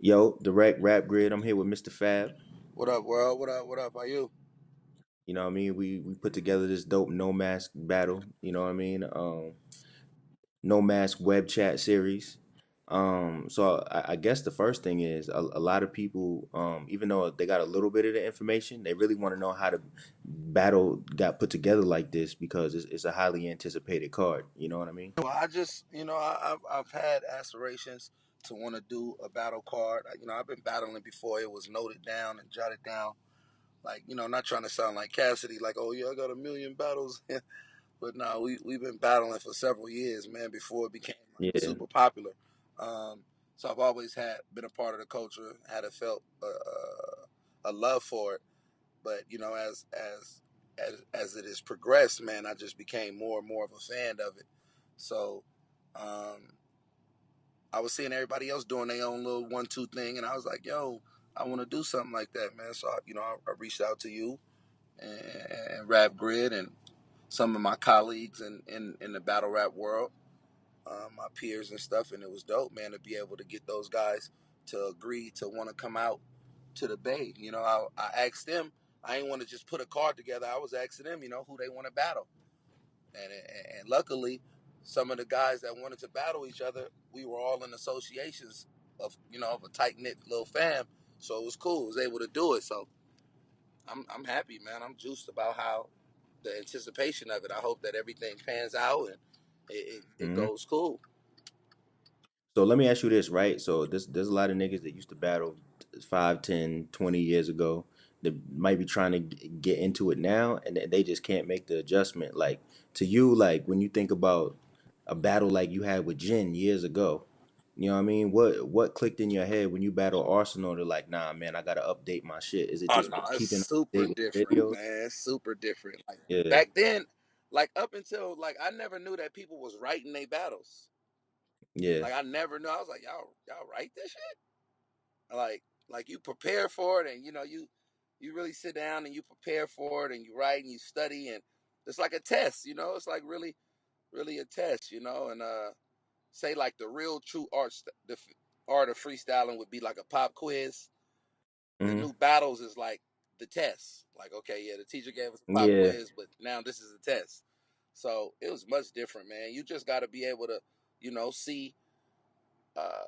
Yo, direct rap grid. I'm here with Mr. Fab. What up, world? What up? What up? How you? You know what I mean? We put together this dope no mask battle. You know what I mean? No mask web chat series. So I guess the first thing is a lot of people, even though they got a little bit of the information, they really want to know how the battle got put together like this because it's a highly anticipated card. You know what I mean? Well, I just, I've had aspirations to want to do a battle card. I've been battling before. It was noted down and jotted down. Like, not trying to sound like Cassidy, like, oh yeah, I got a million battles. But no, we've been battling for several years, man, before it became like Yeah. super popular. Um, so I've always had been a part of the culture, had a felt a love for it. But as it has progressed, man, I just became more and more of a fan of it. So um, I was seeing everybody else doing their own little 1-2 thing, and I was like, yo, I want to do something like that, man. So I reached out to you and Rap Grid and some of my colleagues in the battle rap world, my peers and stuff, and it was dope, man, to be able to get those guys to agree to want to come out to the Bay. I asked them. I ain't want to just put a card together. I was asking them, who they want to battle, and luckily, some of the guys that wanted to battle each other, we were all in associations of a tight knit little fam, so it was cool. I was able to do it, so I'm happy, man. I'm juiced about how the anticipation of it. I hope that everything pans out and it Mm-hmm. goes cool. So let me ask you this, right? So there's a lot of niggas that used to battle 5, 10, 20 years ago that might be trying to get into it now and they just can't make the adjustment. Like to you, like when you think about a battle like you had with Jin years ago, you know what I mean? What clicked in your head when you battle Arsenal to like, nah, man, I gotta update my shit. Is it Oh just no, it's keeping up to super date with the different, videos? man. It's super different. Like Yeah, back then, like up until like I never knew that people was writing their battles. yeah, Like I never knew. I was like, y'all write this shit? Like you prepare for it, and you really sit down and you prepare for it, and you write and you study, and it's like a test. It's like really really a test. And say like the real true the art of freestyling would be like a pop quiz. The hmm, new battles is like the test. Like, okay, yeah, the teacher gave us a pop yeah, quiz, but now this is a test. So it was much different, man. You just got to be able to, see,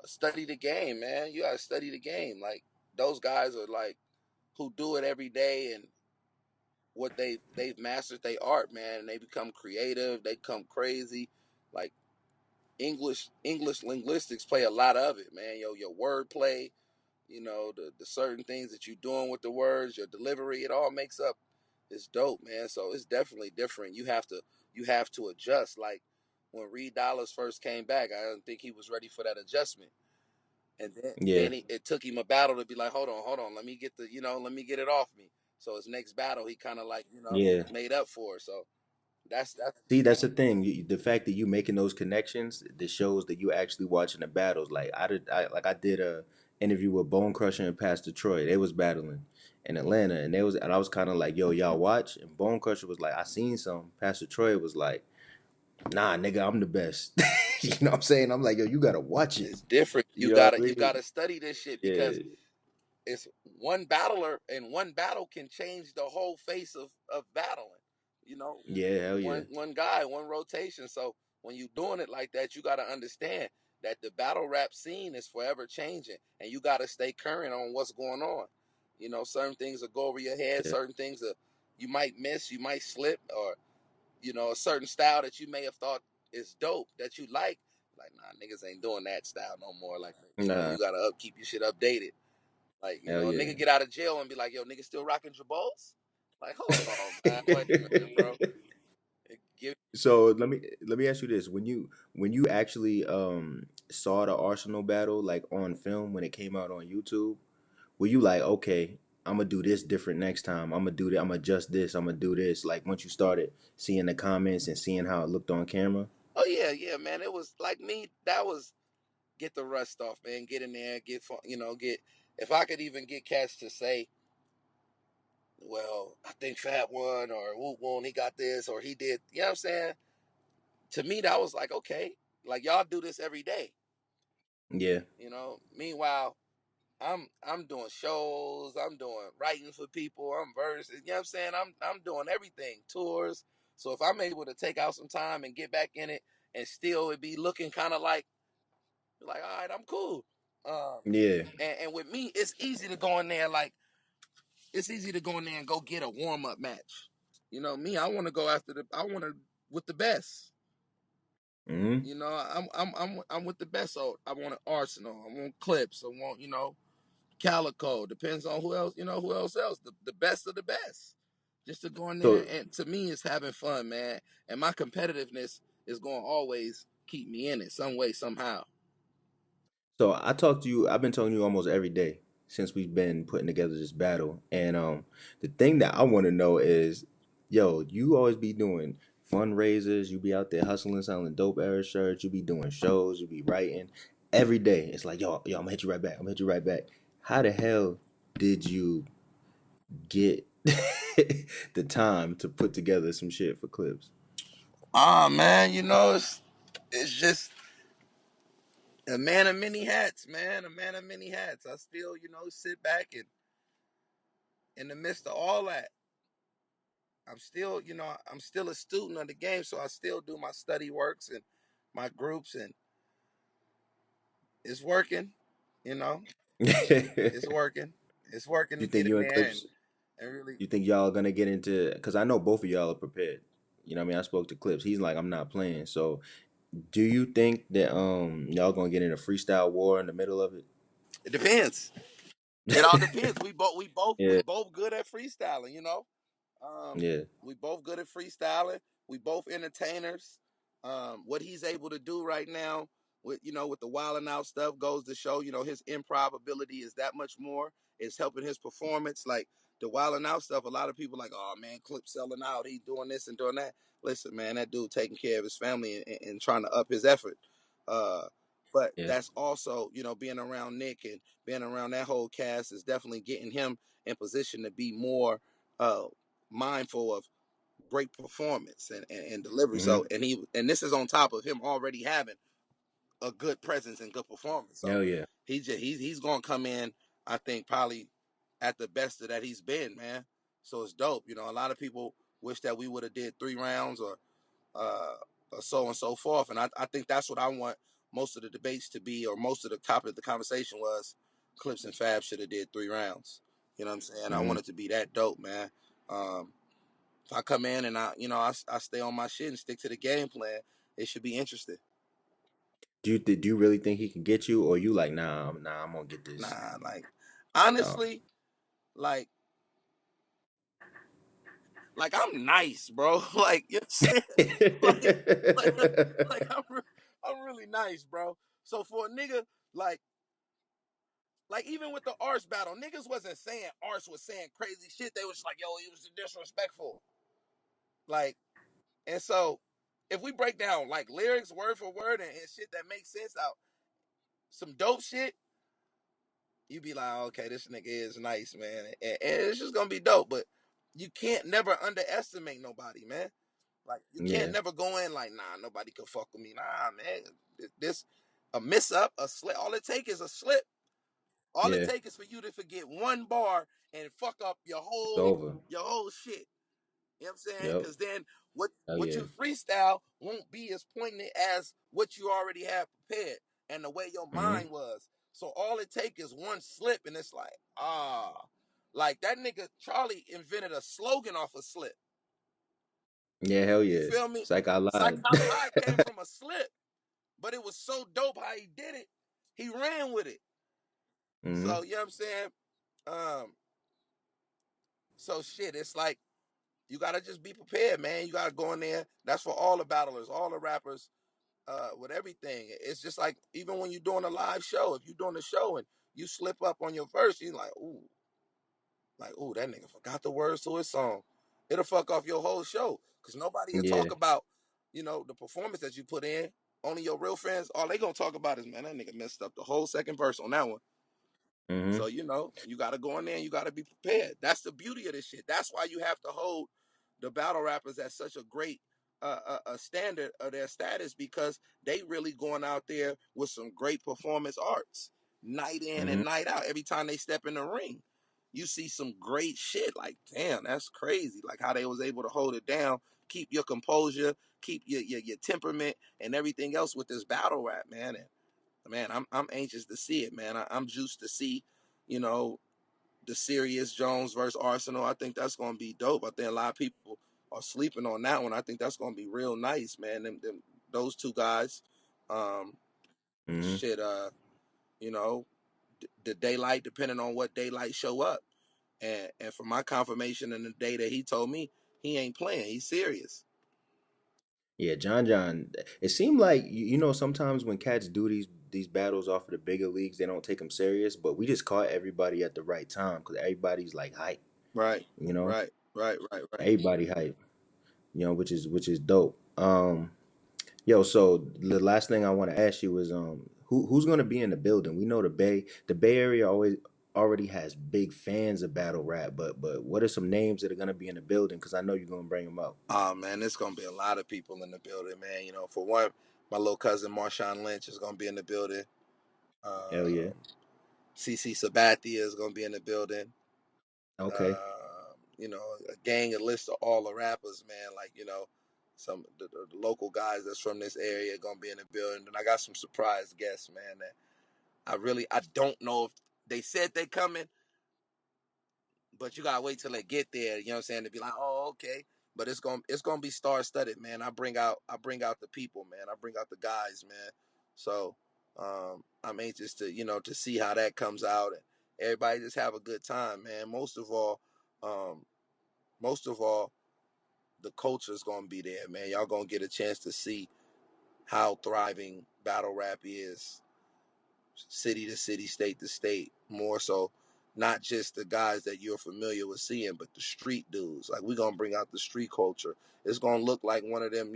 study the game, man. You got to study the game. Like those guys are like who do it every day, and what they've mastered their art, man. And they become creative. They become crazy. Like English linguistics play a lot of it, man. Your wordplay, the certain things that you're doing with the words, your delivery, it all makes up. It's dope, man. So it's definitely different. You have to adjust. Like when Reed Dollars first came back, I don't think he was ready for that adjustment. And then yeah, then it took him a battle to be like, hold on, let me get let me get it off me. So his next battle, he kind of like yeah. made up for it. So that's See, that's the thing. The fact that you making those connections, that shows that you actually watching the battles. Like I did a interview with Bone Crusher and Pastor Troy. They was battling in Atlanta, and I was kind of like, "Yo, y'all watch." And Bone Crusher was like, "I seen some." Pastor Troy was like, "Nah, nigga, I'm the best." You know what I'm saying? I'm like, "Yo, you gotta watch it." it's different. You You know what I gotta you mean? gotta study this shit because Yeah, it's one battler and one battle can change the whole face of battling. yeah, hell yeah, One guy, one rotation. So when you're doing it like that, you got to understand that the battle rap scene is forever changing, and you got to stay current on what's going on. Certain things will go over your head, yeah, certain things that you might miss, you might slip, or a certain style that you may have thought is dope that you like nah, niggas ain't doing that style no more. Like nah, you got to keep your shit updated. Like, hell a yeah. nigga get out of jail and be like, yo, nigga still rocking Jabos? Like, hold on, man. Wait a minute, bro. Give So let me ask you this: when you actually saw the Arsenal battle like on film when it came out on YouTube, were you like, okay, I'm gonna do this different next time. I'm gonna do that. I'm gonna adjust this. I'm gonna do this. Like once you started seeing the comments and seeing how it looked on camera. Oh yeah, yeah, man. It was like me. That was get the rust off, man. Get in there, get get. If I could even get cats to say, well, I think Fat won or Whoop won, he got this or he did. You know what I'm saying? To me, that was like okay, like y'all do this every day. Yeah, Meanwhile, I'm doing shows, I'm doing writing for people, I'm verses, you know what I'm saying? I'm doing everything, tours. So if I'm able to take out some time and get back in it and still it be looking kind of like all right, I'm cool. Um, Yeah. and with me, it's easy to go in there like it's easy to go in there and go get a warm up match. You know me, I want to go after I want to with the best. Hmm. You know, I'm with the best. So I want an Arsenal. I want Clips. I want Calico. Depends on who else. Who else? The best of the best. Just to go in there So and to me, it's having fun, man. And my competitiveness is going to always keep me in it some way somehow. So I talk to you. I've been talking to you almost every day since we've been putting together this battle. And the thing that I want to know is, yo, you always be doing fundraisers. You be out there hustling, selling dope era shirts. You be doing shows. You be writing every day. It's like, yo, I'm gonna hit you right back. I'm gonna hit you right back. How the hell did you get the time to put together some shit for clips? Ah, man, it's just a man of many hats, man. A man of many hats. I still, sit back and in the midst of all that, I'm still a student of the game, so I still do my study works and my groups, and it's working. You know, it's You working. It's working to get think in you and there Clips? and really. You think y'all are gonna get into? Because I know both of y'all are prepared. You know what I mean? I spoke to Clips. He's like, I'm not playing. So, do you think that y'all gonna get in a freestyle war in the middle of It depends. It all depends. We it? both good at freestyling. Um, Yeah, we both good at freestyling. We both entertainers. What he's able to do right now with the Wild and Out stuff goes to show his improv ability is that much more. It's helping his performance. Like the Wild and Out stuff, a lot of people like, oh man, Clip selling out. He doing this and doing that. Listen, man, that dude taking care of his family and trying to up his effort. Uh, but yeah. that's also being around Nick and being around that whole cast is definitely getting him in position to be more uh, mindful of great performance and delivery. So Mm-hmm. and this is on top of him already having a good presence and good performance. So Hell yeah. he's gonna come in, I think, probably at the best of that he's been, man. So it's dope. A lot of people wish that we would have did 3 rounds uh, or so and so forth. And I think that's what I want most of the debates to be, or most of the topic of the conversation was Clips and Fab should have did 3 rounds. You know what I'm saying? I Mm-hmm. want it to be that dope, man. If I come in and I stay on my shit and stick to the game plan, it should be interesting. Do you really think he can get you, or you like, nah, I'm gonna get this? Nah, like Oh. honestly, like I'm nice, bro. Like you know what I'm saying? Like like I'm really nice, bro. So for a nigga like even with the arts battle, niggas wasn't saying arts was saying crazy shit. They was like, yo, he was disrespectful. Like, and so if we break down like lyrics word for word and shit that makes sense out, some dope shit, you be like, okay, this nigga is nice, man. And it's just gonna be dope. But you can't never underestimate nobody, man. Like you can't Yeah, never go in like, nah, nobody can fuck with me. Nah, man. This a miss up, a slip. All it take is a slip. All it yeah. takes is for you to forget one bar and fuck up It's over. your whole shit. You know what I'm saying? Yep. Because then what Oh what yeah. you freestyle won't be as poignant as what you already have prepared and the way your Mm-hmm. mind was. So all it takes is one slip, and it's like, like that nigga Charlie invented a slogan off a slip. Yeah, hell You yeah. feel me? It's like I Psych lied. Out Live came from a slip, but it was so dope how he did it. He ran with it. Mm-hmm. So you know what I'm saying? Um, so shit, it's like you gotta just be prepared, man. You gotta go in there. That's for all the battlers, all the rappers, with everything. It's just like even when you're doing a live show, if you're doing a show and you slip up on your verse, you're like, ooh, that nigga forgot the words to his song. It'll fuck off your whole show. Cause nobody will Yeah. talk about, the performance that you put in. Only your real fans, all they gonna talk about is, man, that nigga messed up the whole second verse on that one. Mm-hmm. So, you got to go in there and you got to be prepared. That's the beauty of this shit. That's why you have to hold the battle rappers at such a great a standard of their status, because they really going out there with some great performance arts. night in Hmm. and night out. Every time they step in the ring, you see some great shit. Like, damn, that's crazy. Like how they was able to hold it down, keep your composure, keep your temperament and everything else with this battle rap, man. And man, I'm anxious to see it, man. I'm juiced to see, you know, the Serious Jones versus Arsenal. I think that's gonna be dope. I think a lot of people are sleeping on that one. I think that's gonna be real nice, man. Those two guys, um, Hmm. shit. You know, the daylight, depending on what daylight show up, and for my confirmation in the day that he told me he ain't playing, he's serious. Yeah, John. It seemed like you know sometimes when cats do these battles off of the bigger leagues, they don't take them serious. But we just caught everybody at the right time because everybody's like hype. Right, You know, right. everybody hype. You know, which is dope. Yo, so the last thing I want to ask you is who's gonna be in the building? We know the Bay Area always already has big fans of battle rap, but what are some names that are gonna be in the building? Because I know you're gonna bring them out. Oh man, there's gonna be a lot of people in the building, man. You know, for one, my little cousin Marshawn Lynch is gonna be in the building. Hell yeah. Um, CC Sabathia is gonna be in the building. Okay. You know, a gang, a list of all the rappers, man. Like, you know, some the local guys that's from this area gonna be in the building. And I got some surprise guests, man. That I don't know if they said they coming, but you gotta wait till they get there. You know what I'm saying? To be like, oh, okay. But it's gonna be star studded, man. I bring out the people, man. I bring out the guys, man. So I'm anxious to to see how that comes out and everybody just have a good time, man. Um, most of all, the culture is gonna be there, man. Y'all gonna get a chance to see how thriving battle rap is, city to city, state to state, more so. Not just the guys that you're familiar with seeing, but the street dudes. Like we're gonna bring out the street culture. It's gonna look like one of them,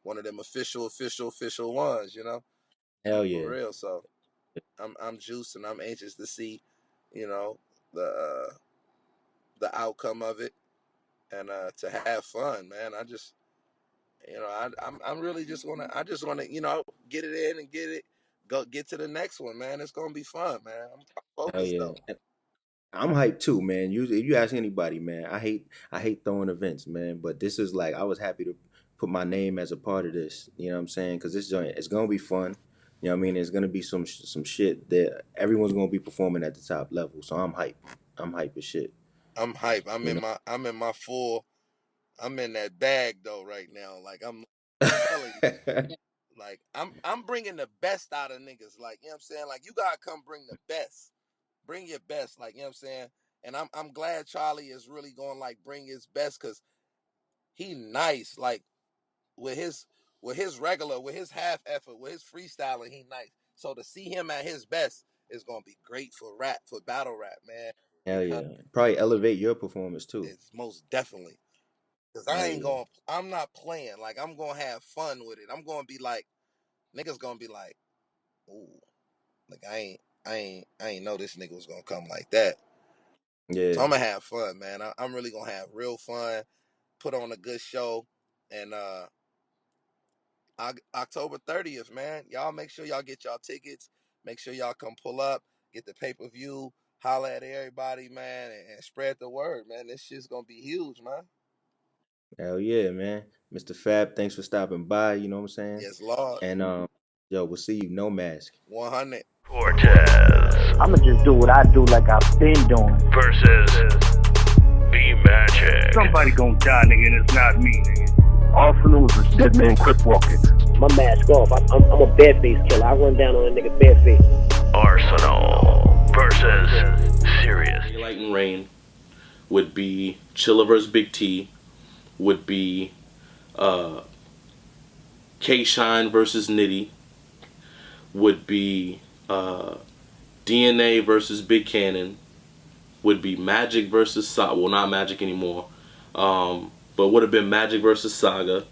one of them official ones, Hell for yeah. real. So I'm juiced and I'm anxious to see, you know, the outcome of it and to have fun, man. I'm really just wanna get it in and get to the next one, man. It's gonna be fun, man. I'm Hell focused yeah. though. I'm hyped too, man. If you ask anybody, man, I hate throwing events, man. But this is like I was happy to put my name as a part of this. You know what I'm saying? Because this joint it's gonna be fun. You know what I mean? It's gonna be some shit that everyone's gonna be performing at the top level. So I'm hyped. I'm hyped as shit. I'm hype. You know. I'm in that bag though right now. Like I'm telling you, like I'm bringing the best out of niggas. Like you know what I'm saying. Like you gotta come bring the best. Bring your best. Like you know what I'm saying. And I'm glad Charlie is really going like bring his best because he nice. Like with his with his half effort, with his freestyling, he nice. So to see him at his best is gonna be great for battle rap, man. Hell Because yeah. Probably elevate your performance too. it's most definitely. Cause Hell yeah. I'm not playing. Like I'm gonna have fun with it. I'm gonna be like, niggas gonna be like, ooh, like I ain't know this nigga was gonna come like that. So Yeah. I'm gonna have fun, man. I'm really gonna have real fun. Put on a good show, and October 30th, man. Y'all make sure y'all get y'all tickets. Make sure y'all come pull up, get the pay-per-view, holla at everybody, man, and spread the word, man. This shit's gonna be huge, man. Hell yeah, man. Mr. Fab, thanks for stopping by. You know what I'm saying? Yes, Lord. And yo, we'll see you. No mask. 100. Cortez I'ma just do what I do like I've been doing. versus B Magic. Somebody gonna die, nigga, and it's not me, nigga. Arsenal is a dead man quick walking. My mask off. I'm a bare-faced killer. I run down on a nigga bare-faced. Arsenal versus Serious. Daylight and Rain would be Chilla vs. Big T, would be K Shine versus Nitty, would be DNA versus Big Cannon, would be Magic versus Saga. Well, not Magic anymore, but would have been Magic versus Saga,